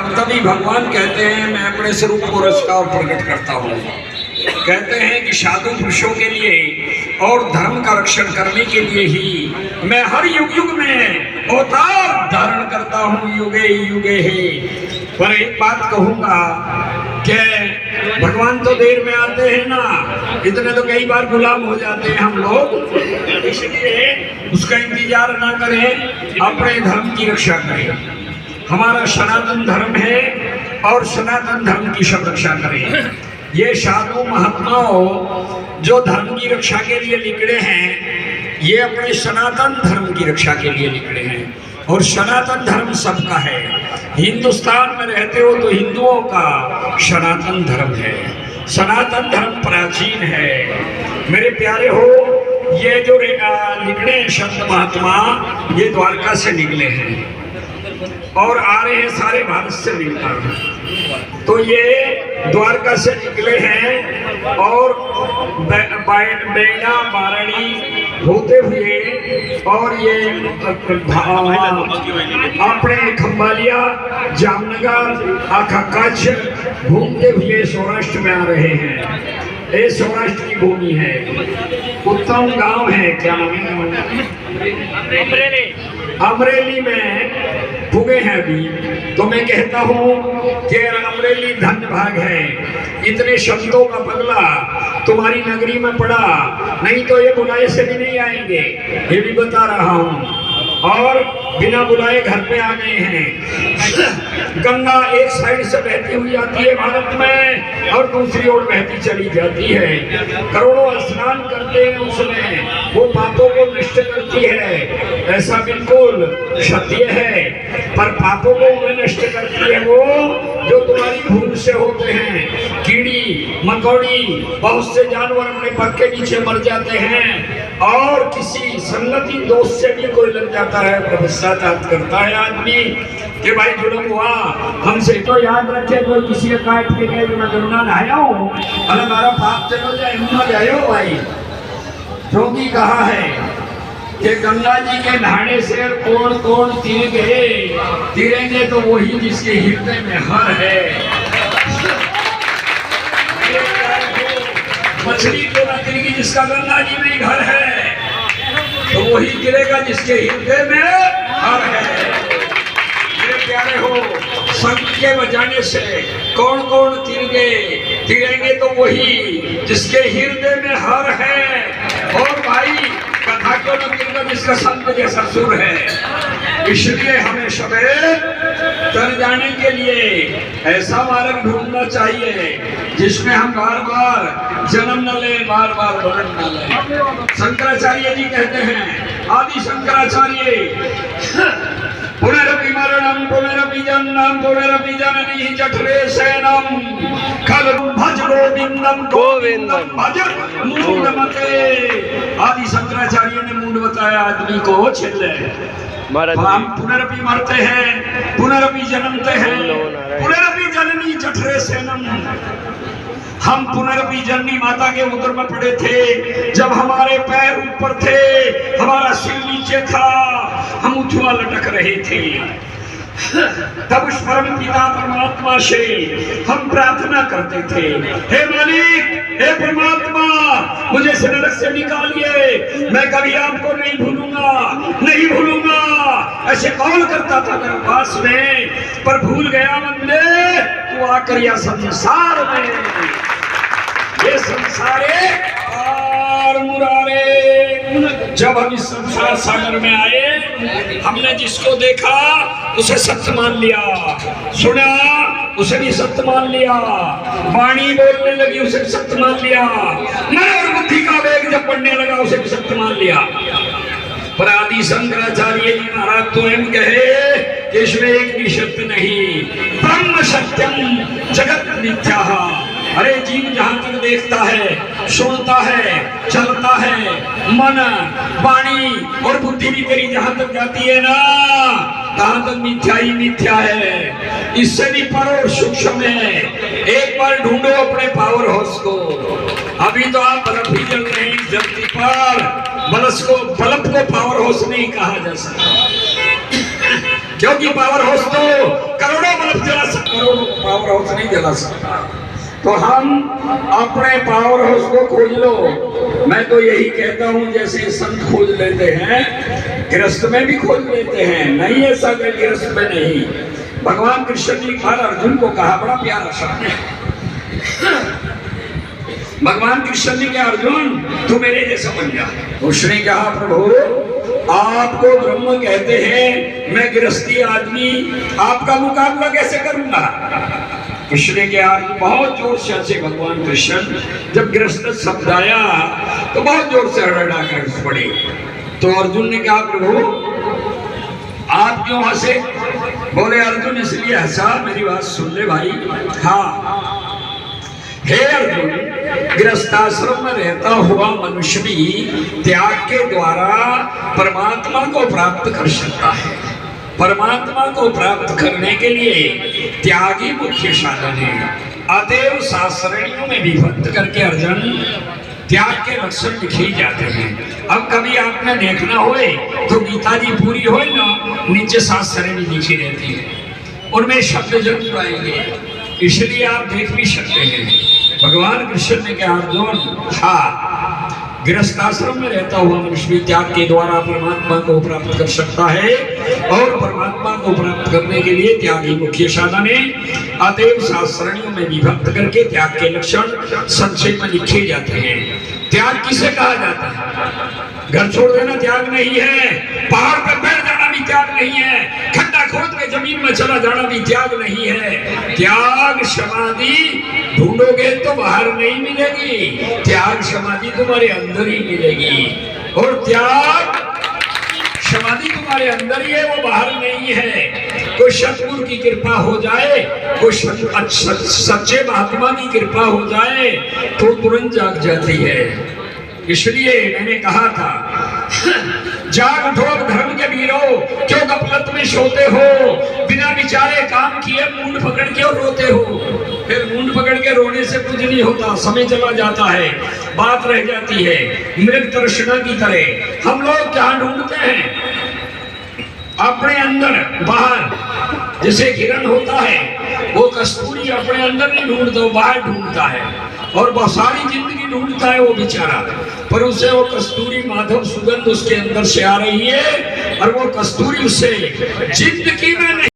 तभी भगवान कहते हैं मैं अपने स्वरूप को रचता और प्रकट करता हूँ। कहते हैं कि साधु पुरुषों के लिए और धर्म का रक्षण करने के लिए ही मैं हर युग युग में अवतार धारण करता हूँ, युगे युगे है। पर एक बात कहूँगा कि भगवान तो देर में आते हैं ना, इतने तो कई बार गुलाम हो जाते हैं हम लोग, इसलिए उसका इंतजार ना करें, अपने धर्म की रक्षा करें। हमारा सनातन धर्म है और सनातन धर्म की सब रक्षा करें। ये साधु महात्माओं जो धर्म की रक्षा के लिए निकले हैं, ये अपने सनातन धर्म की रक्षा के लिए निकले हैं। और सनातन धर्म सबका है। हिंदुस्तान में रहते हो तो हिंदुओं का सनातन धर्म है। सनातन धर्म प्राचीन है। मेरे प्यारे हो, ये जो निकले हैं संत महात्मा, ये द्वारका से निकले हैं और आ रहे हैं सारे भारत से मिलकर। तो ये द्वारका से निकले हैं और बेड़ा बारणी होते हुए और ये अपने खंबालिया जामनगर आखा कच्छ घूमते हुए सौराष्ट्र में आ रहे हैं। ये सौराष्ट्र की भूमि है। उत्तम गांव है, क्या नाम है? अमरेली में भुगे हैं अभी। तो मैं कहता हूँ कि अमरेली धन्य भाग है, इतने शब्दों का बदला तुम्हारी नगरी में पड़ा, नहीं तो ये बुलाए से भी नहीं आएंगे, ये भी बता रहा हूँ। और बिना बुलाए घर पे आ गए हैं। गंगा एक साइड से बहती हुई आती है भारत में और दूसरी ओर बहती चली जाती है। करोड़ों स्नान करते हैं उसमें, वो पापों को नष्ट करती है, ऐसा बिल्कुल सत्य है। पर पापों को वे नष्ट करती है वो जो तुम्हारी भूल से होते हैं। कीड़ी मकोड़ी बहुत से जानवर अपने पग के नीचे मर जाते हैं और किसी संगति दोष से भी कोई लग जाता है, पश्चाताप करता है आदमी कि भाई जुलम हुआ हमसे। तो याद रखे, कोई किसी काट के गए मैं गंगा नहाया हूँ, अरे हमारा पाप चलो जाए ना जाए हो भाई। क्योंकि कहा है कि गंगा जी के नहाने से कौन कौन तीर गए, तीरेंगे तो वही जिसके हृदय में हर है। मछली तो न गिरेगी जिसका गंगा जी में घर है, तो वही गिरेगा जिसके हृदय में हर है। मेरे प्यारे हो, शंख के बजाने से कौन कौन तीरेंगे तो वही जिसके हृदय में हर है। और भाई कथा क्यों न गिरेगा जिसका संत जैसा सुर है। इसलिए हमें सवेरे तर जाने के लिए ऐसा मार्ग ढूंढना चाहिए जिसमें हम बार बार जन्म न ले, बार बार मरण न ले। शंकराचार्य जी कहते हैं, आदि शंकराचार्य, पुनरपि मरणं पुनरपि जन्मं पुनरपि जननी जठरे शयनं खलु भज गोविंदम गोविंदम भज मूढ़मते। आदि शंकराचार्य ने मूढ़ बताया आदमी को छेले। हम पुनरपि मरते हैं, पुनरपि जन्मते हैं, पुनरपि जननी जठरे शयनं। हम पुनरपि जननी माता के उदर में पड़े थे, जब हमारे पैर ऊपर थे, हमारा सिर नीचे था, हम उठवा लटक रहे थे। तब उस परम पिता परमात्मा से हम प्रार्थना करते थे, हे मालिक, हे परमात्मा, मुझे इस नरक से निकालिए, मैं कभी आपको नहीं भूलूंगा, नहीं भूलूंगा। ऐसे कौन करता था गर्भवास में, पर भूल गया बंदे तू आकर यह संसार में। ये संसारे और मुरारे। जब हम इस संसार सागर में आए, हमने जिसको देखा उसे सत्य मान लिया, सुना उसे भी सत्य मान लिया, वाणी बोलने लगी उसे भी सत्य मान लिया, मन और बुद्धि का वेग जब बढ़ने लगा उसे भी सत्य मान लिया। पर आदि शंकराचार्य जी महाराज तो एम कहे कि इसमें एक भी सत्य नहीं, ब्रह्म सत्यम जगत मिथ्या। अरे जीव जहां तक देखता है, सुनता है, चलता है, मन वाणी और बुद्धि भी तेरी जहां तक जाती है ना, तहां तक मिथ्या ही मिथ्या है। इससे भी पर और सूक्ष्म है। एक बार ढूंढो अपने पावर हाउस को। अभी तो आप बल्ब ही जल रहे हैं धरती पर, बल्ब को पावर हाउस नहीं कहा जा सकता। क्योंकि पावर हाउस तो करोड़ों बल्ब जला सकता, करोड़ों पावर हाउस नहीं जला सकता। तो हम अपने पावर हाउस को खोज लो। मैं तो यही कहता हूं, जैसे संत खोज लेते हैं, गृहस्थ में भी खोज लेते हैं। नहीं ऐसा कि गृहस्थ में नहीं। भगवान कृष्ण ने एक बार अर्जुन को कहा, बड़ा प्यारा शब्द है। भगवान कृष्ण ने कहा, अर्जुन तू मेरे जैसा बन जा। उसने कहा, प्रभु आपको ब्रह्म कहते हैं, मैं गृहस्थी आदमी आपका मुकाबला कैसे करूंगा। कृष्ण ने कहा, बहुत जोर से हंसे भगवान कृष्ण। जब गृहस्थ शब्द आया तो बहुत जोर से हड़हड़ाहट पड़ी। तो अर्जुन ने कहा, प्रभु आप क्यों हंसे। बोले, अर्जुन इसलिए हंसा, मेरी बात सुन ले भाई। हाँ, हे अर्जुन, गृहस्थाश्रम में रहता हुआ मनुष्य भी त्याग के द्वारा परमात्मा को प्राप्त कर सकता है। परमात्मा को प्राप्त करने के लिए त्याग ही मुख्य साधन है। अतएव शास्त्रणियों में विभक्त करके अर्जुन त्याग के लक्षण लिखे जाते हैं। अब कभी आपने देखना होए तो गीता जी पूरी होए ना, नीचे शास्त्रणी लिखी रहती है, उनमें शब्द जरूर आएंगे, इसलिए आप देख भी सकते हैं। भगवान कृष्ण ने कहा, अर्जुन हाँ, गृहस्थाश्रम में रहता हुआ मनुष्य भी त्याग के द्वारा परमात्मा को प्राप्त कर सकता है, और परमात्मा को प्राप्त करने के लिए त्याग ही मुख्य साधन है। अतएव शास्त्रणियों में विभक्त करके त्याग के लक्षण संक्षेप में लिखे जाते हैं। त्याग किसे कहा जाता है। घर छोड़ देना त्याग नहीं है, पहाड़ पर बैठ जाना भी त्याग नहीं है, खड्डा खोद के जमीन में चला जाना भी त्याग नहीं है। त्याग समाधि ढूंढोगे तो बाहर नहीं मिलेगी, त्याग समाधि तुम्हारे अंदर ही मिलेगी। और त्याग समाधि तुम्हारे अंदर ही है, वो बाहर नहीं है। कोई सतगुरु की कृपा हो जाए, कोई सच्चे महात्मा की कृपा हो जाए तो तुरंत जाग जाती है। इसलिए मैंने कहा था, जाग उठो धर्म के वीरों, क्यों गफलत में सोते हो, बिना विचारे काम किए मूंड पकड़ के और रोते हो। फिर मूंड पकड़ के रोने से कुछ नहीं होता, समय चला जाता है, बात रह जाती है। मृग तृष्णा की तरह हम लोग क्या ढूंढते हैं, अपने अंदर बाहर। जैसे हिरण होता है, वो कस्तूरी अपने अंदर नहीं ढूंढता, बाहर ढूंढता है, और बहुत सारी जिंदगी ढूंढता है वो बेचारा, पर उसे वो कस्तूरी माधव सुगंध उसके अंदर से आ रही है, और वो कस्तूरी उसे जिंदगी में नहीं